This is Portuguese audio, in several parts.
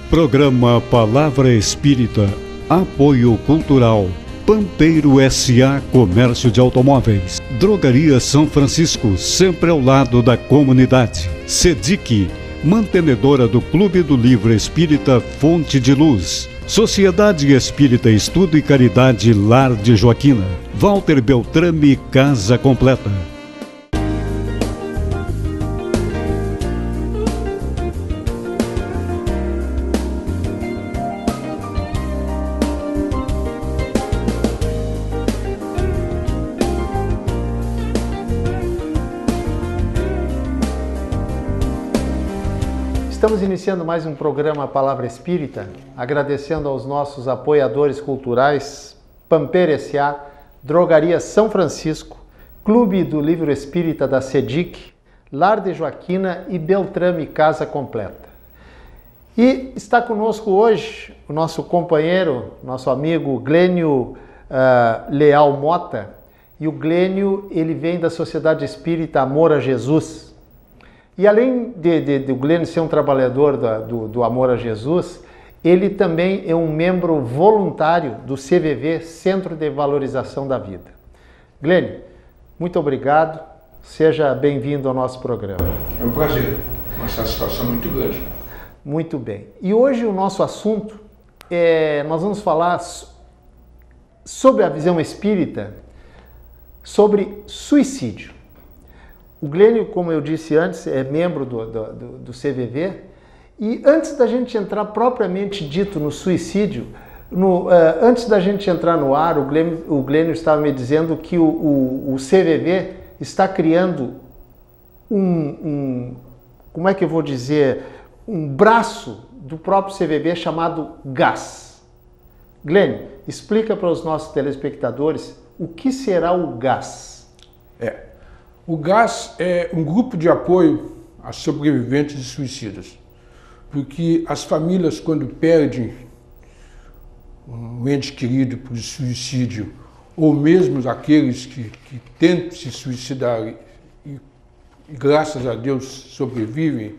Programa Palavra Espírita, Apoio Cultural, Pampeiro S.A. Comércio de Automóveis, Drogaria São Francisco, sempre ao lado da comunidade, SEDIC, mantenedora do Clube do Livro Espírita Fonte de Luz, Sociedade Espírita Estudo e Caridade Lar de Joaquina, Walter Beltrame Casa Completa. Estamos iniciando mais um programa Palavra Espírita, agradecendo aos nossos apoiadores culturais, Pampeiro S.A., Drogaria São Francisco, Clube do Livro Espírita da SEDIC, Lar de Joaquina e Beltrame Casa Completa. E está conosco hoje o nosso companheiro, nosso amigo Glênio Leal Mota, e o Glênio, ele vem da Sociedade Espírita Amor a Jesus. E além do Glênio ser um trabalhador do Amor a Jesus, ele também é um membro voluntário do CVV, Centro de Valorização da Vida. Glênio, muito obrigado, seja bem-vindo ao nosso programa. É um prazer, uma satisfação muito grande. Muito bem. E hoje o nosso assunto nós vamos falar sobre a visão espírita, sobre suicídio. O Glênio, como eu disse antes, é membro do CVV, e antes da gente entrar propriamente dito no suicídio, antes da gente entrar no ar, o Glênio estava me dizendo que o CVV está criando como é que eu vou dizer, um braço do próprio CVV chamado GAS. Glênio, explica para os nossos telespectadores o que será o GAS. O GAS é um grupo de apoio a sobreviventes de suicidas, porque as famílias, quando perdem um ente querido por suicídio, ou mesmo aqueles que tentam se suicidar e graças a Deus sobrevivem,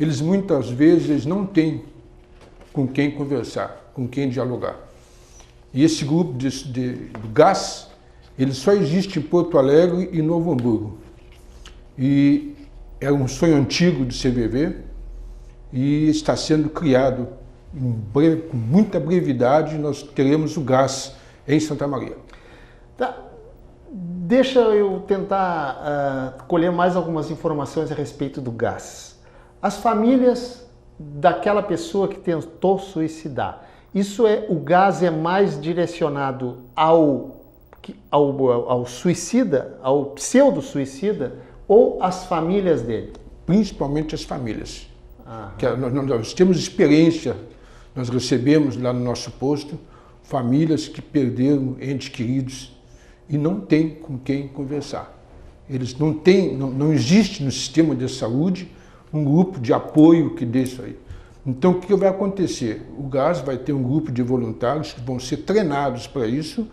eles muitas vezes não têm com quem conversar, com quem dialogar. E esse grupo do GAS, ele só existe em Porto Alegre e Novo Hamburgo. E é um sonho antigo do CVV e está sendo criado com muita brevidade. Nós teremos o GAS em Santa Maria. Tá. Deixa eu tentar colher mais algumas informações a respeito do GAS. As famílias daquela pessoa que tentou suicidar, o GAS é mais direcionado ao suicida, ao pseudo-suicida, ou às famílias dele? Principalmente as famílias. Nós temos experiência, nós recebemos lá no nosso posto famílias que perderam entes queridos e não têm com quem conversar. Eles não existe no sistema de saúde um grupo de apoio que dê isso aí. Então, o que vai acontecer? O GAS vai ter um grupo de voluntários que vão ser treinados para isso.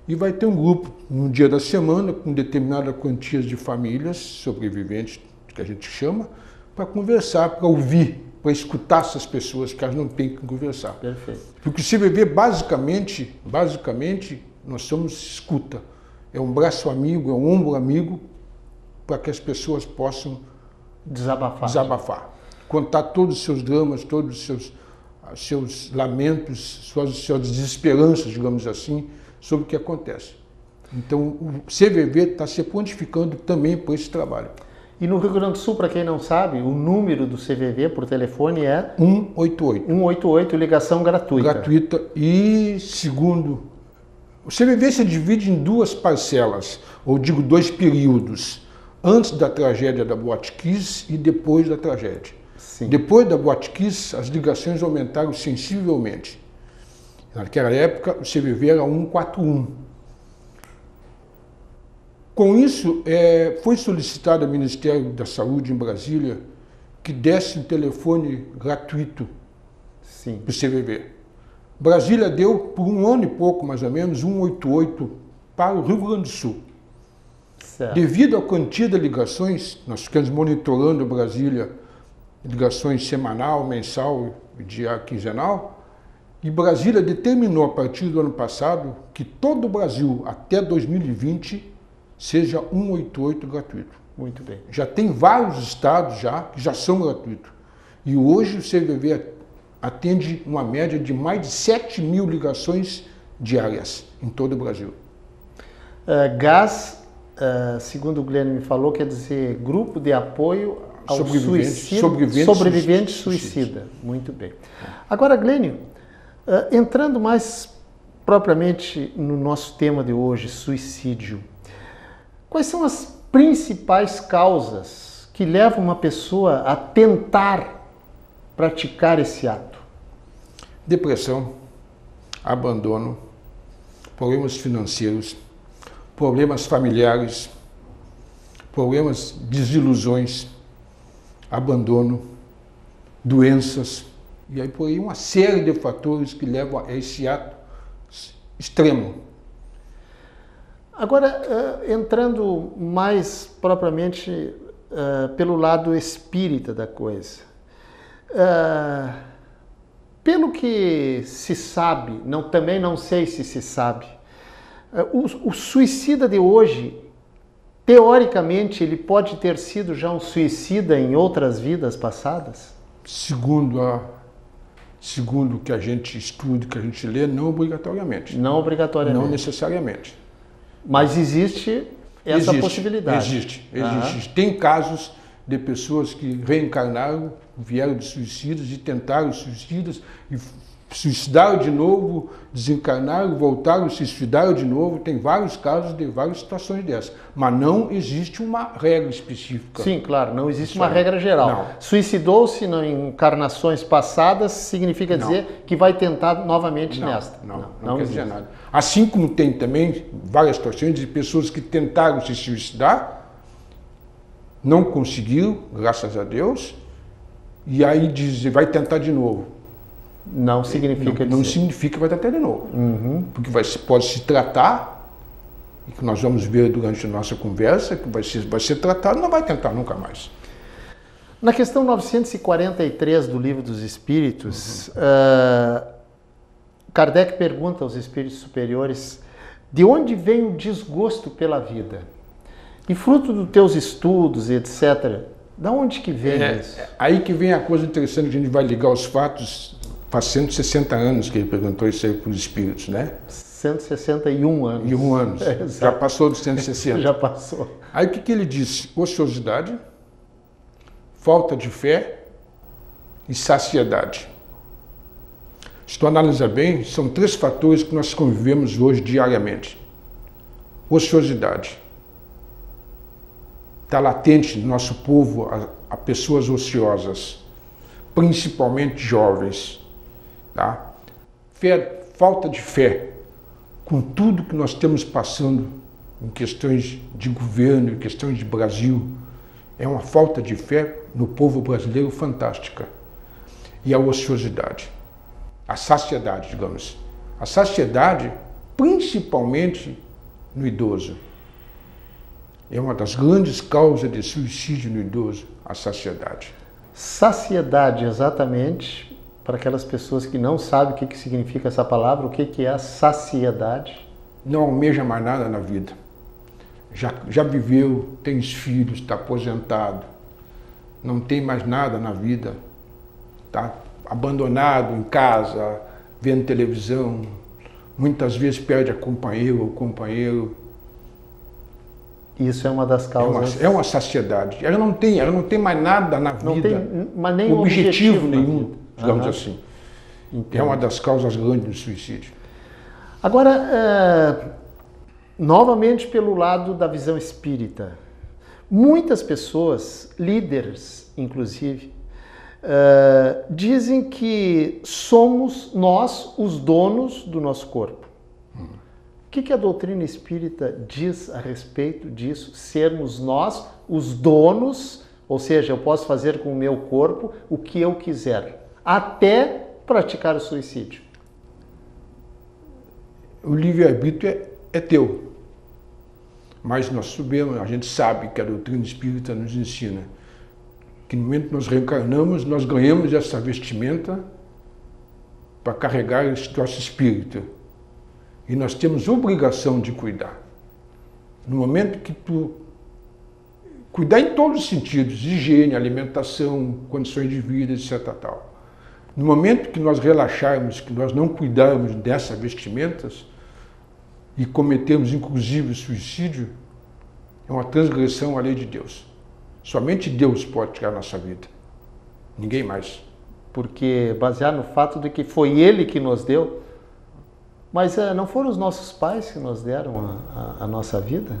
E vai ter um grupo, no dia da semana, com determinada quantia de famílias sobreviventes, que a gente chama, para conversar, para ouvir, para escutar essas pessoas que elas não têm que conversar. Perfeito. Porque o CVV, basicamente, nós somos escuta. É um braço amigo, é um ombro amigo, para que as pessoas possam desabafar. Contar todos os seus dramas, todos os seus lamentos, suas desesperanças, digamos assim, sobre o que acontece. Então, o CVV está se pontificando também por esse trabalho. E no Rio Grande do Sul, para quem não sabe, o número do CVV por telefone é 188. 188, ligação gratuita. Gratuita. E, segundo, o CVV se divide em duas parcelas, ou digo, dois períodos, antes da tragédia da Boate Kiss e depois da tragédia. Sim. Depois da Boate Kiss, as ligações aumentaram sensivelmente. Naquela época, o CVV era 141. Com isso, foi solicitado ao Ministério da Saúde em Brasília que desse um telefone gratuito para o CVV. Brasília deu, por um ano e pouco, mais ou menos, 188 para o Rio Grande do Sul. Certo. Devido à quantia de ligações, nós ficamos monitorando Brasília, ligações semanal, mensal dia quinzenal, e Brasília determinou a partir do ano passado que todo o Brasil, até 2020, seja 188 gratuito. Muito bem. Já tem vários estados que já são gratuitos. E hoje o CVV atende uma média de mais de 7 mil ligações diárias em todo o Brasil. GAS, segundo o Glênio me falou, quer dizer Grupo de Apoio ao Sobrevivente Suicida. Muito bem. Agora, Glênio, entrando mais propriamente no nosso tema de hoje, suicídio, quais são as principais causas que levam uma pessoa a tentar praticar esse ato? Depressão, abandono, problemas financeiros, problemas familiares, problemas, desilusões, abandono, doenças, e aí por aí uma série de fatores que levam a esse ato extremo. Agora, entrando mais propriamente pelo lado espírita da coisa, pelo que se sabe, também não sei se se sabe, o suicida de hoje, teoricamente, ele pode ter sido já um suicida em outras vidas passadas? Segundo o que a gente estuda, que a gente lê, não obrigatoriamente. Não obrigatoriamente. Não necessariamente. Mas existe essa possibilidade. Existe. Tem casos de pessoas que reencarnaram, vieram de suicidas e tentaram suicidas e suicidaram de novo, desencarnaram, voltaram, se suicidaram de novo. Tem vários casos de várias situações dessas. Mas não existe uma regra específica. Sim, claro, não existe uma regra geral. Suicidou-se em encarnações passadas, significa dizer que vai tentar novamente nesta. Não quer dizer nada. Assim como tem também várias situações de pessoas que tentaram se suicidar, não conseguiram, graças a Deus, e aí diz, vai tentar de novo. Não significa não significa que vai tentar de novo. Porque pode se tratar, e que nós vamos ver durante a nossa conversa, que vai ser tratado, não vai tentar nunca mais. Na questão 943 do Livro dos Espíritos, Kardec pergunta aos espíritos superiores de onde vem o desgosto pela vida? E fruto dos teus estudos, etc., de onde que vem isso? Aí que vem a coisa interessante, que a gente vai ligar os fatos. Faz 160 anos que ele perguntou isso aí para os espíritos, né? 161 anos. Já passou dos 160. Já passou. Aí o que ele disse? Ociosidade, falta de fé e saciedade. Se tu analisar bem, são 3 fatores que nós convivemos hoje diariamente. Ociosidade. Está latente no nosso povo a pessoas ociosas, principalmente jovens. Tá? Falta de fé, com tudo que nós estamos passando em questões de governo, em questões de Brasil, é uma falta de fé no povo brasileiro fantástica. E a ociosidade, a saciedade, digamos. A saciedade, principalmente no idoso. É uma das grandes causas de suicídio no idoso, a saciedade. Saciedade, exatamente. Para aquelas pessoas que não sabem o que significa essa palavra, o que é a saciedade? Não almeja mais nada na vida. Já viveu, tem filhos, está aposentado, não tem mais nada na vida, está abandonado em casa, vendo televisão, muitas vezes perde a companheira ou companheiro. Isso é uma das causas. É uma saciedade. Ela não tem mais nada na vida. Não tem mais nenhum objetivo nenhum, digamos assim. Entendo. É uma das causas grandes do suicídio. Agora, novamente pelo lado da visão espírita, muitas pessoas, líderes inclusive, dizem que somos nós os donos do nosso corpo. O que a doutrina espírita diz a respeito disso? Sermos nós os donos, ou seja, eu posso fazer com o meu corpo o que eu quiser, até praticar o suicídio. O livre-arbítrio é teu. Mas nós sabemos, a gente sabe que a doutrina espírita nos ensina que no momento que nós reencarnamos, nós ganhamos essa vestimenta para carregar esse nosso espírito. E nós temos obrigação de cuidar. No momento que tu cuidar em todos os sentidos, higiene, alimentação, condições de vida, etc. Tal. No momento que nós relaxarmos, que nós não cuidarmos dessas vestimentas e cometermos inclusive suicídio, é uma transgressão à lei de Deus. Somente Deus pode tirar a nossa vida. Ninguém mais. Porque baseado no fato de que foi Ele que nos deu, mas não foram os nossos pais que nos deram a nossa vida?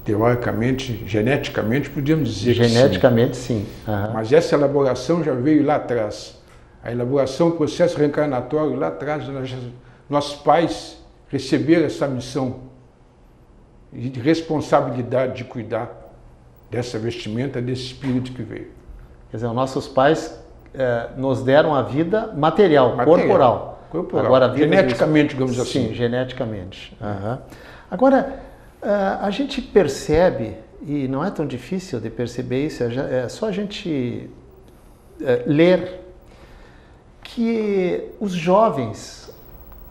Teoricamente, geneticamente, podíamos dizer que sim. Geneticamente, sim. Uhum. Mas essa elaboração já veio lá atrás. A elaboração, o processo reencarnatório, lá atrás, nossos pais receberam essa missão de responsabilidade de cuidar dessa vestimenta, desse espírito que veio. Quer dizer, os nossos pais nos deram a vida material. Corporal. Agora, a vida geneticamente, digamos assim. Sim, geneticamente. Uhum. Agora, a gente percebe, e não é tão difícil de perceber isso, é só a gente ler, que os jovens,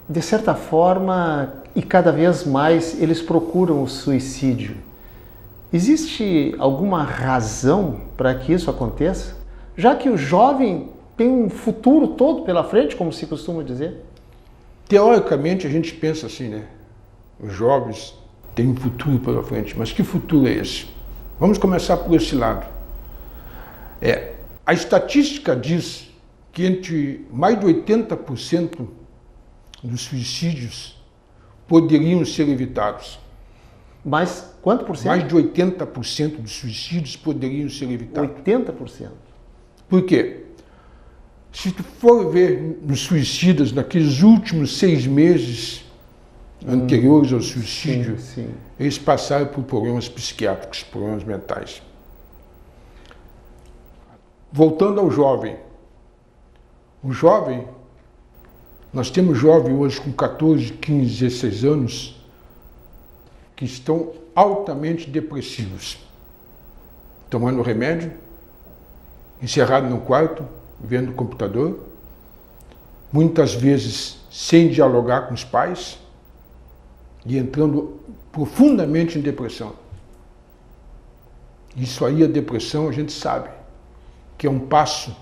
de certa forma, e cada vez mais, eles procuram o suicídio. Existe alguma razão para que isso aconteça? Já que o jovem tem um futuro todo pela frente, como se costuma dizer? Teoricamente, a gente pensa assim, né? Os jovens têm um futuro pela frente, mas que futuro é esse? Vamos começar por esse lado. A estatística diz que entre mais de 80% dos suicídios poderiam ser evitados. Mas quanto por cento? Mais de 80% dos suicídios poderiam ser evitados. 80%? Por quê? Se tu for ver nos suicidas naqueles últimos 6 meses anteriores ao suicídio, sim. Eles passaram por problemas psiquiátricos, problemas mentais. Voltando ao jovem. O jovem, nós temos jovens hoje com 14, 15, 16 anos que estão altamente depressivos, tomando remédio, encerrado no quarto, vendo o computador, muitas vezes sem dialogar com os pais e entrando profundamente em depressão. Isso aí, a depressão, a gente sabe que é um passo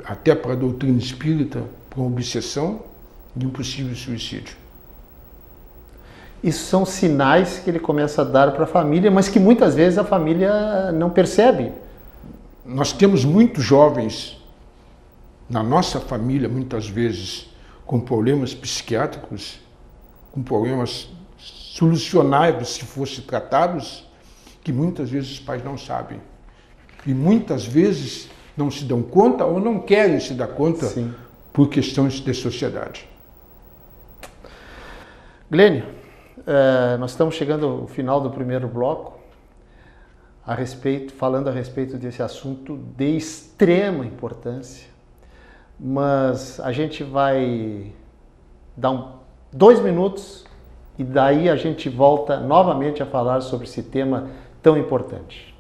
até para a doutrina espírita, para uma obsessão e um possível suicídio. Isso são sinais que ele começa a dar para a família, mas que muitas vezes a família não percebe. Nós temos muitos jovens na nossa família, muitas vezes, com problemas psiquiátricos, com problemas solucionáveis se fossem tratados, que muitas vezes os pais não sabem. E muitas vezes não se dão conta ou não querem se dar conta. Sim. Por questões de sociedade. Glênio, nós estamos chegando ao final do primeiro bloco, falando a respeito desse assunto de extrema importância, mas a gente vai dar 2 minutos e daí a gente volta novamente a falar sobre esse tema tão importante.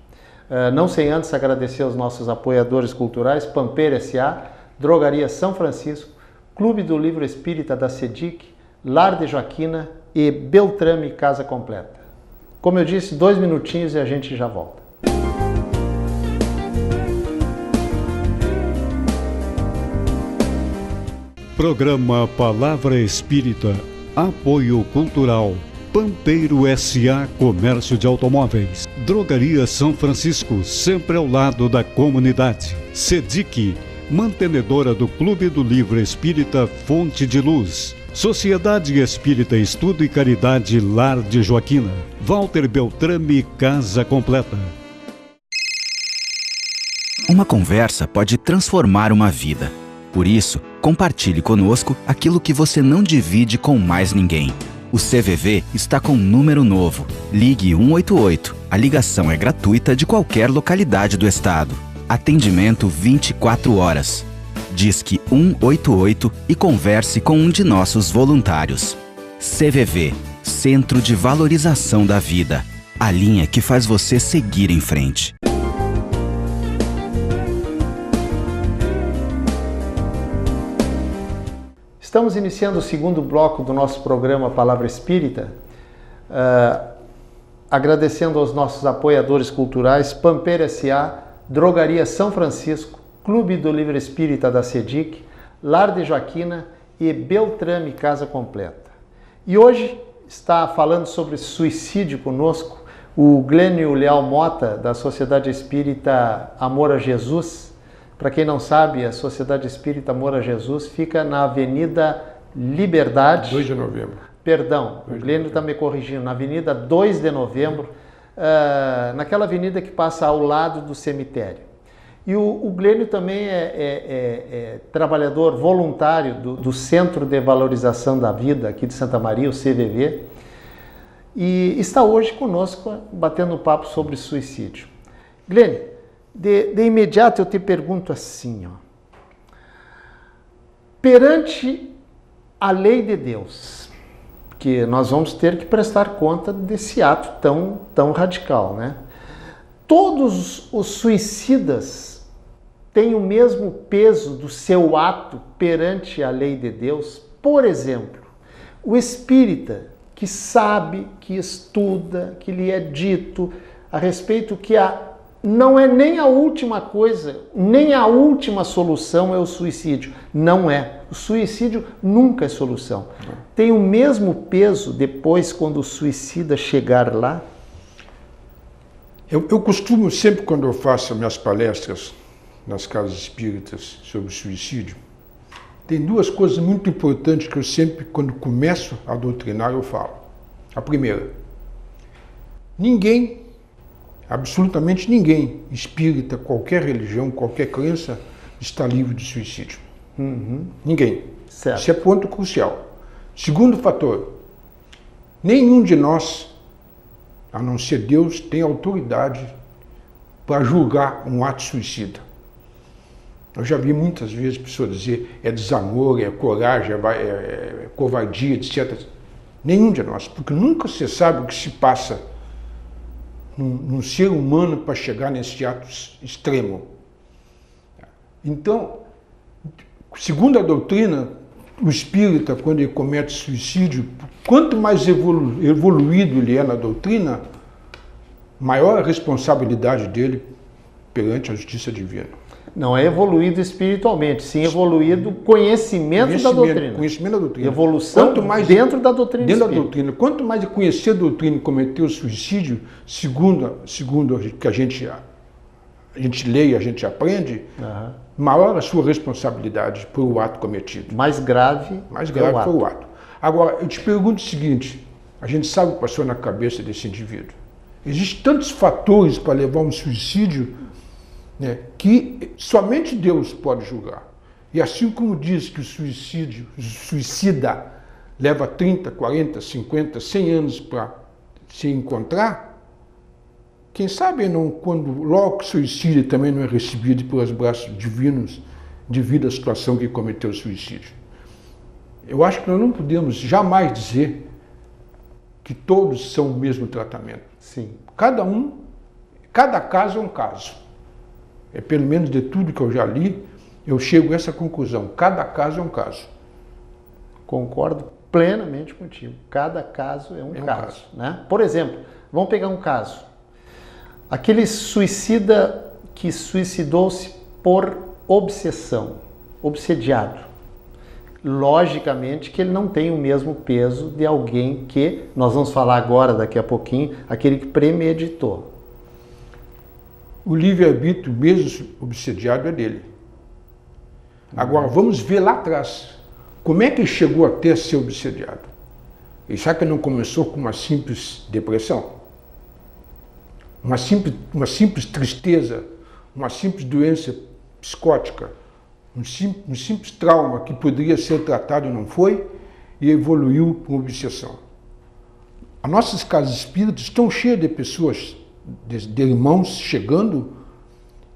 Não sem antes agradecer aos nossos apoiadores culturais, Pampeiro S.A., Drogaria São Francisco, Clube do Livro Espírita da CEDIC, Lar de Joaquina e Beltrame Casa Completa. Como eu disse, 2 minutinhos e a gente já volta. Programa Palavra Espírita, Apoio Cultural, Pampeiro S.A. Comércio de Automóveis, Drogaria São Francisco, sempre ao lado da comunidade, CEDIC, mantenedora do Clube do Livro Espírita Fonte de Luz, Sociedade Espírita Estudo e Caridade Lar de Joaquina, Walter Beltrame Casa Completa. Uma conversa pode transformar uma vida. Por isso, compartilhe conosco aquilo que você não divide com mais ninguém. O CVV está com um número novo. Ligue 188. A ligação é gratuita de qualquer localidade do estado. Atendimento 24 horas. Disque 188 e converse com um de nossos voluntários. CVV, Centro de Valorização da Vida. A linha que faz você seguir em frente. Estamos iniciando o segundo bloco do nosso programa Palavra Espírita, agradecendo aos nossos apoiadores culturais, Pampeiro S.A., Drogaria São Francisco, Clube do Livro Espírita da CEDIC, Lar de Joaquina e Beltrame Casa Completa. E hoje está falando sobre suicídio conosco o Glênio Leal Mota, da Sociedade Espírita Amor a Jesus. Para quem não sabe, a Sociedade Espírita Amor a Jesus fica na Avenida Liberdade. 2 de novembro. Perdão, o Glênio está me corrigindo. Na Avenida 2 de novembro, naquela avenida que passa ao lado do cemitério. E o Glênio também é trabalhador voluntário do Centro de Valorização da Vida aqui de Santa Maria, o CVV, e está hoje conosco batendo um papo sobre suicídio. Glênio, de imediato eu te pergunto assim, perante a lei de Deus, que nós vamos ter que prestar conta desse ato tão radical, né? Todos os suicidas têm o mesmo peso do seu ato perante a lei de Deus? Por exemplo, o espírita que sabe, que estuda, que lhe é dito a respeito que não é nem a última coisa, nem a última solução é o suicídio. Não é. O suicídio nunca é solução. Tem o mesmo peso depois quando o suicida chegar lá? Eu costumo, sempre quando eu faço minhas palestras nas casas espíritas sobre suicídio, tem duas coisas muito importantes que eu sempre, quando começo a doutrinar, eu falo. A primeira, ninguém, absolutamente ninguém, espírita, qualquer religião, qualquer crença, está livre de suicídio. Ninguém. Certo. Isso é ponto crucial. Segundo fator, nenhum de nós, a não ser Deus, tem autoridade para julgar um ato suicida. Eu já vi muitas vezes pessoas dizer é desamor, é coragem, é covardia, etc. Nenhum de nós, porque nunca se sabe o que se passa num ser humano para chegar nesse ato extremo. Então, segundo a doutrina, o espírita, quando ele comete suicídio, quanto mais evoluído ele é na doutrina, maior a responsabilidade dele perante a justiça divina. Não é evoluído espiritualmente, sim evoluído conhecimento da doutrina. Conhecimento da doutrina. Evolução quanto mais, dentro da doutrina dentro espírita. da doutrina. Quanto mais conhecer a doutrina e cometer o suicídio, segundo o que a gente lê e a gente aprende, maior a sua responsabilidade por o ato cometido. Mais grave foi o ato. Agora, eu te pergunto o seguinte, a gente sabe o que passou na cabeça desse indivíduo. Existem tantos fatores para levar a um suicídio, né, que somente Deus pode julgar. E assim como diz que o suicida leva 30, 40, 50, 100 anos para se encontrar, quem sabe quando logo que suicida também não é recebido pelos braços divinos devido à situação que cometeu o suicídio. Eu acho que nós não podemos jamais dizer que todos são o mesmo tratamento. Sim. Cada caso é um caso. Pelo menos de tudo que eu já li, eu chego a essa conclusão. Cada caso é um caso. Concordo plenamente contigo. Cada caso é um caso. Né? Por exemplo, vamos pegar um caso. Aquele suicida que suicidou-se por obsessão, obsediado. Logicamente que ele não tem o mesmo peso de alguém que, nós vamos falar agora, daqui a pouquinho, aquele que premeditou. O livre-arbítrio, mesmo obsediado, é dele. Agora, vamos ver lá atrás. Como é que ele chegou até a ser obsediado? E sabe que não começou com uma simples depressão? Uma simples tristeza, uma simples doença psicótica, um simples trauma que poderia ser tratado e não foi, e evoluiu para uma obsessão. As nossas casas espíritas estão cheias de pessoas, de irmãos chegando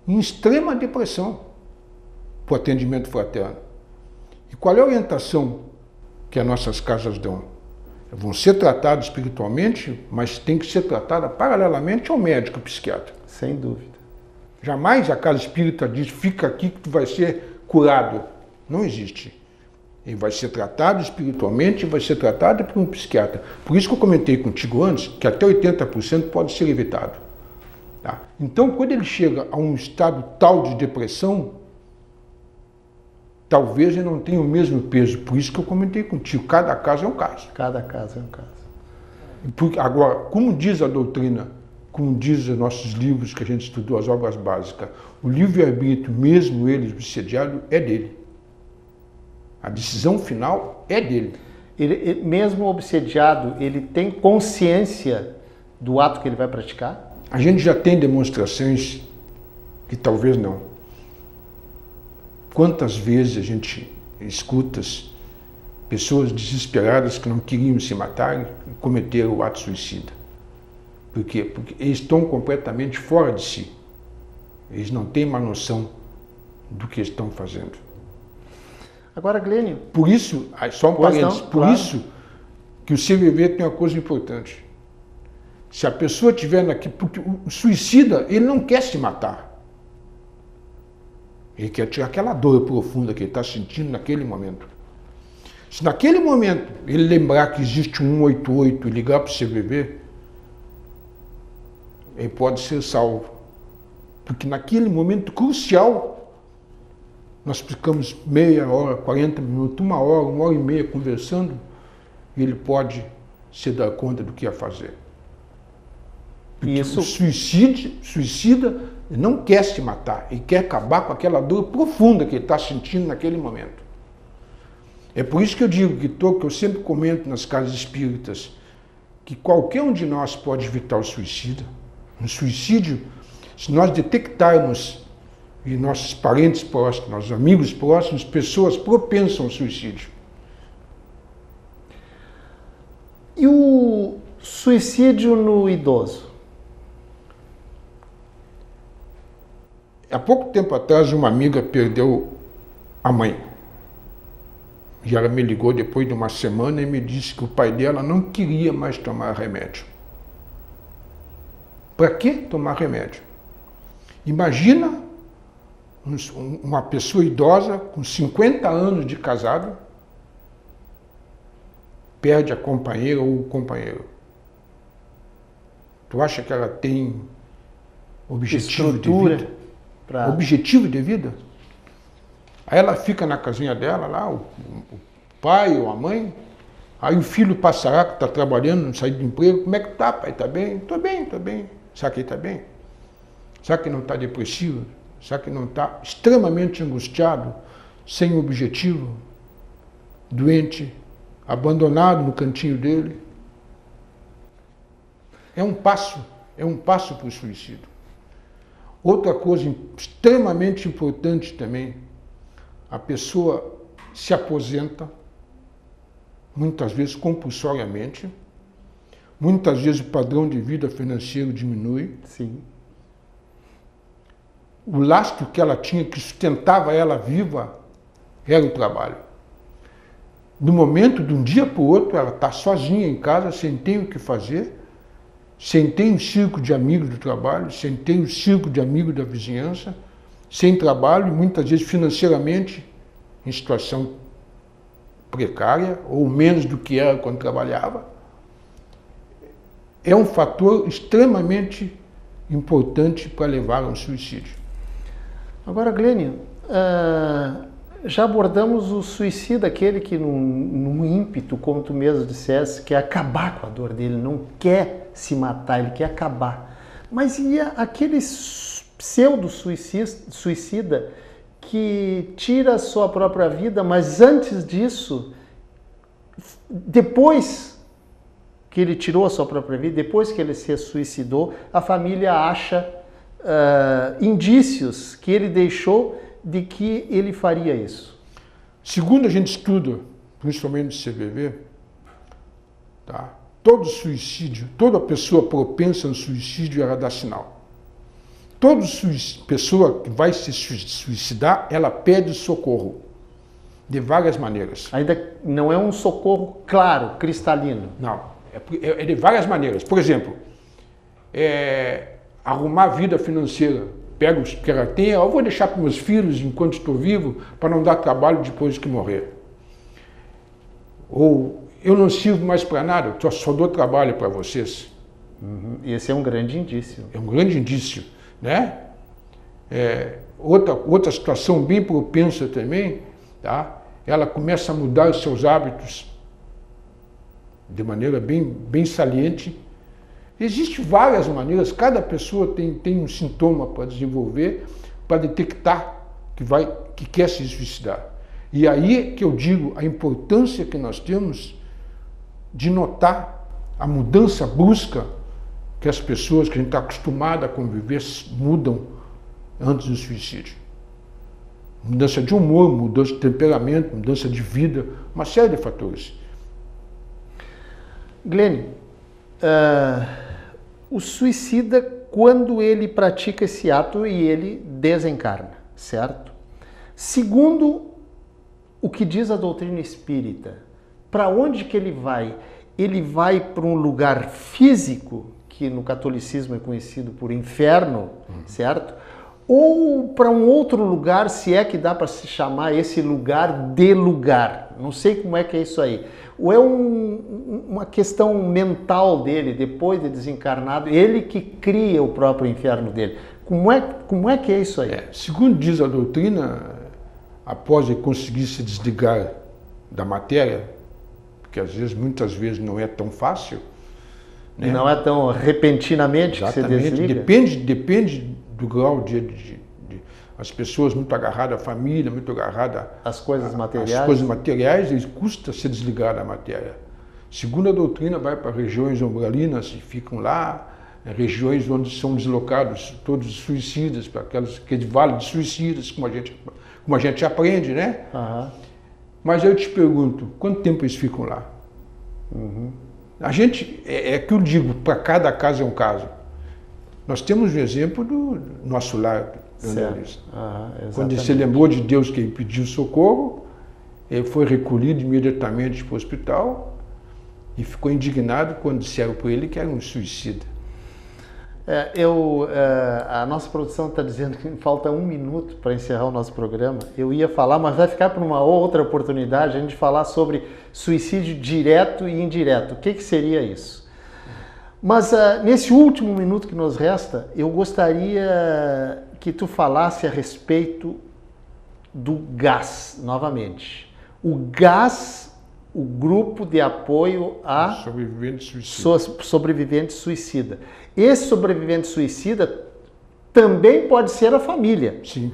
em extrema depressão para o atendimento fraterno. E qual é a orientação que as nossas casas dão? Vão ser tratados espiritualmente, mas tem que ser tratada paralelamente ao médico psiquiatra. Sem dúvida. Jamais a casa espírita diz, fica aqui que tu vai ser curado. Não existe. Ele vai ser tratado espiritualmente e vai ser tratado por um psiquiatra. Por isso que eu comentei contigo antes que até 80% pode ser evitado. Tá? Então, quando ele chega a um estado tal de depressão, talvez ele não tenha o mesmo peso. Por isso que eu comentei contigo, cada caso é um caso. Cada caso é um caso. Agora, como diz a doutrina, como diz os nossos livros que a gente estudou, as obras básicas, o livre-arbítrio, mesmo ele obsediado, é dele. A decisão final é dele. Ele, mesmo obsediado, ele tem consciência do ato que ele vai praticar? A gente já tem demonstrações que talvez não. Quantas vezes a gente escuta pessoas desesperadas que não queriam se matar e cometeram o ato suicida? Por quê? Porque eles estão completamente fora de si. Eles não têm uma noção do que estão fazendo. Agora, Glênio... Por isso, só um parênteses, por isso que o CVV tem uma coisa importante. Se a pessoa estiver naquele... Porque o suicida, ele não quer se matar. Ele quer tirar aquela dor profunda que ele está sentindo naquele momento. Se naquele momento ele lembrar que existe um 188 e ligar para o CVV, ele pode ser salvo. Porque naquele momento crucial, nós ficamos meia hora, 40 minutos, 1 hora, 1h30 conversando, e ele pode se dar conta do que ia fazer. Porque isso... o suicida não quer se matar, ele quer acabar com aquela dor profunda que ele está sentindo naquele momento. É por isso que eu digo que eu sempre comento nas casas espíritas, que qualquer um de nós pode evitar o suicídio. Um suicídio, se nós detectarmos, e nossos parentes próximos, nossos amigos próximos, pessoas propensas ao suicídio. E o suicídio no idoso? Há pouco tempo atrás, uma amiga perdeu a mãe. E ela me ligou depois de uma semana e me disse que o pai dela não queria mais tomar remédio. Para que tomar remédio? Imagina uma pessoa idosa com 50 anos de casado perde a companheira ou o companheiro. Tu acha que ela tem objetivo de vida? Objetivo de vida? Aí ela fica na casinha dela lá, o pai ou a mãe, aí o filho passará que está trabalhando, não saiu do emprego, como é que tá, pai? Tá bem? Tô bem, tô bem. Será que ele está bem? Será que não está depressivo? Será que não está extremamente angustiado, sem objetivo, doente, abandonado no cantinho dele? É um passo para o suicídio. Outra coisa extremamente importante também, a pessoa se aposenta, muitas vezes compulsoriamente, muitas vezes o padrão de vida financeiro diminui. Sim. O lastro que ela tinha, que sustentava ela viva, era o trabalho. No momento, de um dia para o outro, ela está sozinha em casa, sem ter o que fazer, sem ter um círculo de amigos do trabalho, sem ter um círculo de amigos da vizinhança, sem trabalho, muitas vezes financeiramente em situação precária, ou menos do que era quando trabalhava. É um fator extremamente importante para levar a um suicídio. Agora, Glênio, já abordamos o suicida, aquele que num ímpeto, como tu mesmo disseste, quer acabar com a dor dele, não quer se matar, ele quer acabar. Mas e aquele pseudo-suicida que tira a sua própria vida, mas antes disso, depois que ele tirou a sua própria vida, depois que ele se suicidou, a família acha indícios que ele deixou de que ele faria isso? Segundo a gente estuda, principalmente no CVV, tá? Todo suicídio, toda pessoa propensa ao suicídio, ela dá sinal. Toda pessoa que vai se suicidar, ela pede socorro, de várias maneiras. Ainda não é um socorro claro, cristalino. Não, é de várias maneiras. Por exemplo, arrumar a vida financeira. Pega o que ela tem, eu vou deixar para meus filhos enquanto estou vivo, para não dar trabalho depois que morrer. ou eu não sirvo mais para nada, eu só dou trabalho para vocês. Esse é um grande indício. É um grande indício, né? Outra situação bem propensa também, tá? Ela começa a mudar os seus hábitos de maneira bem saliente. Existem várias maneiras, cada pessoa tem um sintoma para desenvolver, para detectar que quer se suicidar. E aí que eu digo a importância que nós temos de notar a mudança brusca que as pessoas que a gente está acostumado a conviver mudam antes do suicídio. Mudança de humor, mudança de temperamento, mudança de vida, uma série de fatores. Glenn, o suicida, quando ele pratica esse ato e ele desencarna, certo? Segundo o que diz a doutrina espírita, para onde que ele vai? Ele vai para um lugar físico, que no catolicismo é conhecido por inferno, certo? Ou para um outro lugar, se é que dá para se chamar esse lugar de lugar. Não sei como é que é isso aí. Ou é uma questão mental dele, depois de desencarnado, ele que cria o próprio inferno dele. Como é que é isso aí? Segundo diz a doutrina, após ele conseguir se desligar da matéria, que muitas vezes não é tão fácil, né? Não é tão repentinamente. Exatamente. Que se desliga? Depende do grau de as pessoas muito agarradas à família, muito agarradas às coisas materiais. As coisas materiais, e custa se desligar da matéria. Segundo a doutrina, vai para regiões umbralinas e ficam lá, regiões onde são deslocados todos os suicidas, para aquele vale de suicidas, como a gente aprende, né? Uhum. Mas eu te pergunto, quanto tempo eles ficam lá? A gente, é que eu digo, para cada caso é um caso. Nós temos um exemplo do nosso lar, quando ele se lembrou de Deus que ele pediu socorro, ele foi recolhido imediatamente para o hospital e ficou indignado quando disseram para ele que era um suicida. A nossa produção está dizendo que falta 1 minuto para encerrar o nosso programa. Eu ia falar, mas vai ficar para uma outra oportunidade a gente falar sobre suicídio direto e indireto. O que seria isso? Mas nesse último minuto que nos resta, eu gostaria que tu falasse a respeito do GAS, novamente. O GAS, o Grupo de Apoio a Sobrevivente Suicida. Esse sobrevivente suicida também pode ser a família. Sim.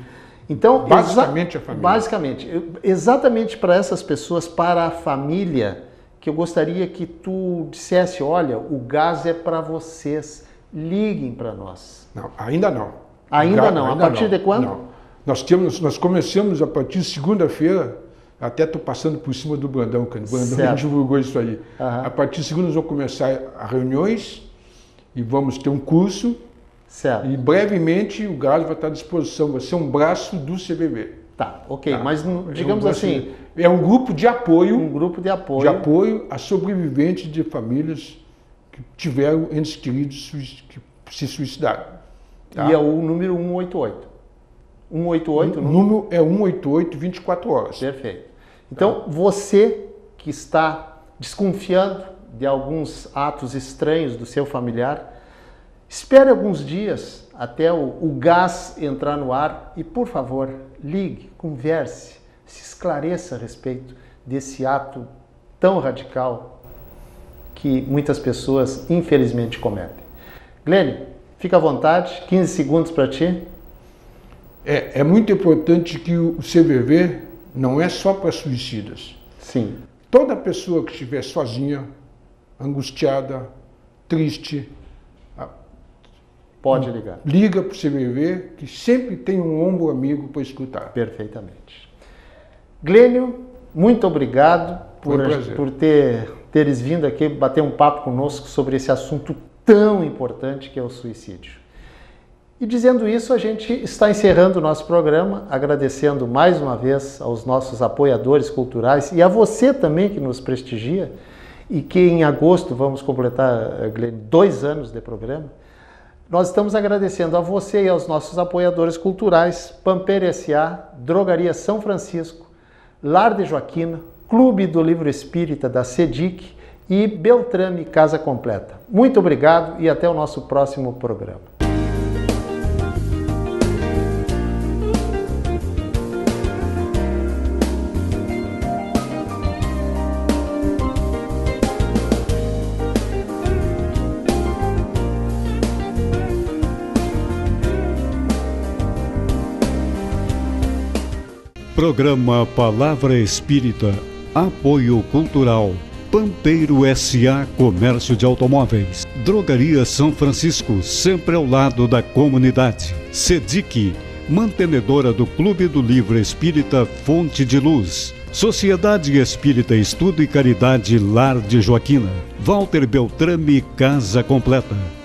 Então, basicamente a família. Basicamente, exatamente para essas pessoas, para a família, que eu gostaria que tu dissesse, olha, o GAS é para vocês, liguem para nós. Não, ainda não. Ainda não. A partir de quando? Não. Nós começamos a partir de segunda-feira, até estou passando por cima do Brandão, que o Brandão divulgou isso aí. A partir de segunda nós vamos começar a reuniões e vamos ter um curso. Certo. E brevemente o GAS vai estar à disposição, vai ser um braço do CVV. Tá, ok, tá. Mas digamos assim... É um grupo de apoio. Um grupo de apoio. De apoio a sobreviventes de famílias que tiveram entes queridos que se suicidaram. Tá? E é o número 188. 188? O número é 188, 24 horas. Perfeito. Então, você que está desconfiando de alguns atos estranhos do seu familiar, espere alguns dias até o GAS entrar no ar e, por favor, ligue, converse, se esclareça a respeito desse ato tão radical que muitas pessoas, infelizmente, cometem. Glenn, fica à vontade, 15 segundos para ti. É muito importante que o CVV não é só para suicidas. Sim. Toda pessoa que estiver sozinha, angustiada, triste, pode ligar. Liga para o CVV, que sempre tem um ombro amigo para escutar. Perfeitamente. Glênio, muito obrigado por teres vindo aqui bater um papo conosco sobre esse assunto tão importante que é o suicídio. E dizendo isso, a gente está encerrando o nosso programa, agradecendo mais uma vez aos nossos apoiadores culturais e a você também que nos prestigia e que em agosto vamos completar, Glênio, 2 anos de programa. Nós estamos agradecendo a você e aos nossos apoiadores culturais, Pampeiro S.A., Drogaria São Francisco, Lar de Joaquina, Clube do Livro Espírita da SEDIC e Beltrame Casa Completa. Muito obrigado e até o nosso próximo programa. Programa Palavra Espírita, Apoio Cultural, Pampeiro S.A. Comércio de Automóveis, Drogaria São Francisco, sempre ao lado da comunidade, SEDIC, mantenedora do Clube do Livro Espírita Fonte de Luz, Sociedade Espírita Estudo e Caridade Lar de Joaquina, Walter Beltrame Casa Completa.